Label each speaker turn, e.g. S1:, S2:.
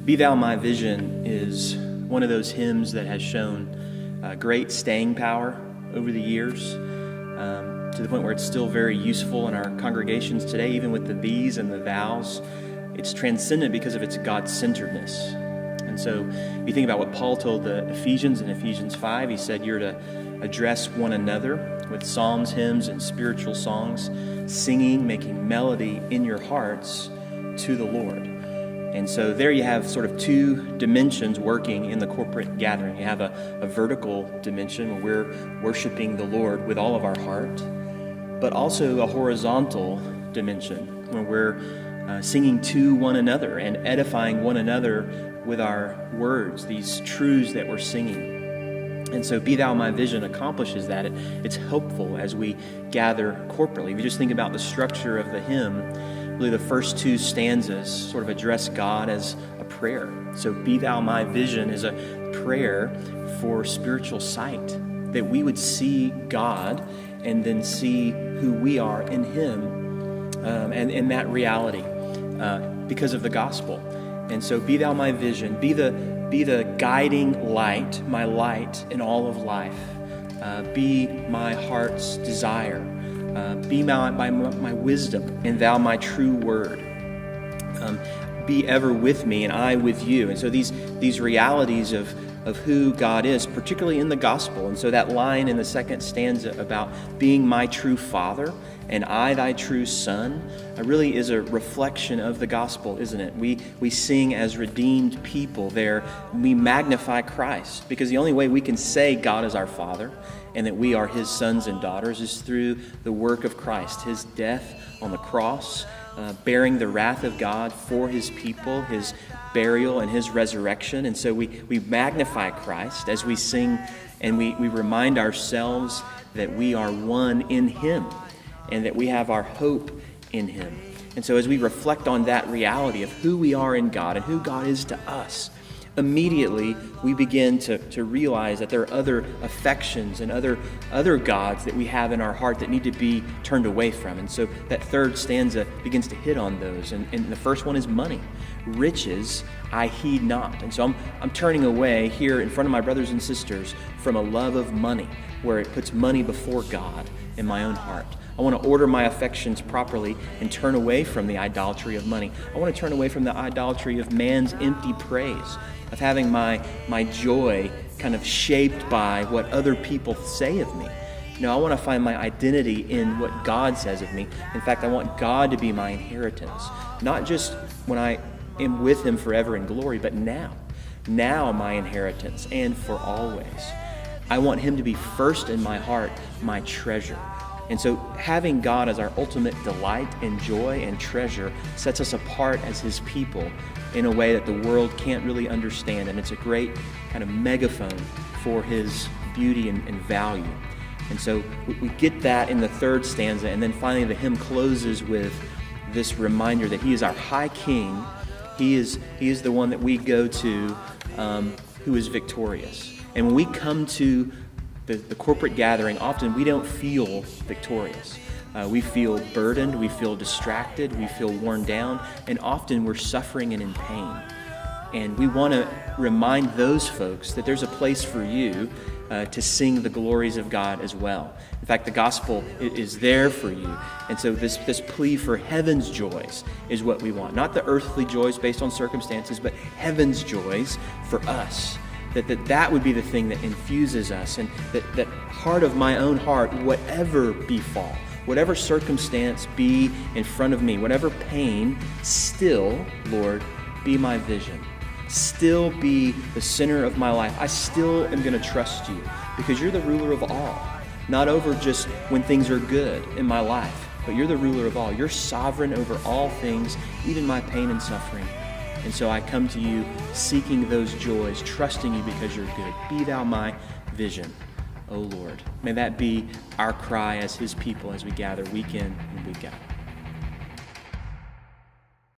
S1: Be Thou My Vision is one of those hymns that has shown great staying power over the years, to the point where it's still very useful in our congregations today, even with the these and the thous. It's transcendent because of its God-centeredness. And so you think about what Paul told the Ephesians in Ephesians 5. He said you're to address one another with psalms, hymns, and spiritual songs, singing, making melody in your hearts to the Lord. And so there you have sort of two dimensions working in the corporate gathering. You have a vertical dimension where we're worshiping the Lord with all of our heart, but also a horizontal dimension when we're singing to one another and edifying one another with our words, these truths that we're singing. And so Be Thou My Vision accomplishes that. It's helpful as we gather corporately. If you just think about the structure of the hymn, really the first two stanzas sort of address God as a prayer. So Be Thou My Vision is a prayer for spiritual sight, that we would see God and then see who we are in Him and in that reality because of the gospel. And so Be Thou My Vision, be the guiding light, my light in all of life. Be my heart's desire. Be my wisdom, and Thou my true word. Be ever with me, and I with you. And so these realities of who God is, particularly in the gospel. And so that line in the second stanza about being my true Father and I thy true Son really is a reflection of the gospel, isn't it? We sing as redeemed people there. We magnify Christ, because the only way we can say God is our Father and that we are His sons and daughters is through the work of Christ, His death on the cross, bearing the wrath of God for His people, His burial and His resurrection. And so we magnify Christ as we sing, and we remind ourselves that we are one in Him and that we have our hope in Him. And so as we reflect on that reality of who we are in God and who God is to us, immediately we begin to realize that there are other affections and other gods that we have in our heart that need to be turned away from. And so that third stanza begins to hit on those. And the first one is money. Riches I heed not. And so I'm turning away here in front of my brothers and sisters from a love of money, where it puts money before God in my own heart. I want to order my affections properly and turn away from the idolatry of money. I want to turn away from the idolatry of man's empty praise, of having my joy kind of shaped by what other people say of me. I want to find my identity in what God says of me. In fact, I want God to be my inheritance, not just when I am with Him forever in glory, but now my inheritance and for always. I want Him to be first in my heart, my treasure. And so having God as our ultimate delight and joy and treasure sets us apart as His people in a way that the world can't really understand. And it's a great kind of megaphone for His beauty and value. And so we get that in the third stanza. And then finally the hymn closes with this reminder that He is our high King. He is the one that we go to who is victorious. And when we come to the corporate gathering, often we don't feel victorious. We feel burdened, we feel distracted, we feel worn down, and often we're suffering and in pain. And we want to remind those folks that there's a place for you to sing the glories of God as well. In fact, the gospel is there for you. And so this plea for heaven's joys is what we want. Not the earthly joys based on circumstances, but heaven's joys for us. That would be the thing that infuses us, and that heart of my own heart, whatever befall, whatever circumstance be in front of me, whatever pain, still, Lord, be my vision. Still be the center of my life. I still am going to trust you because you're the ruler of all, not over just when things are good in my life, but you're the ruler of all. You're sovereign over all things, even my pain and suffering. And so I come to you seeking those joys, trusting you because you're good. Be Thou my vision, O Lord. May that be our cry as His people as we gather week in and week out.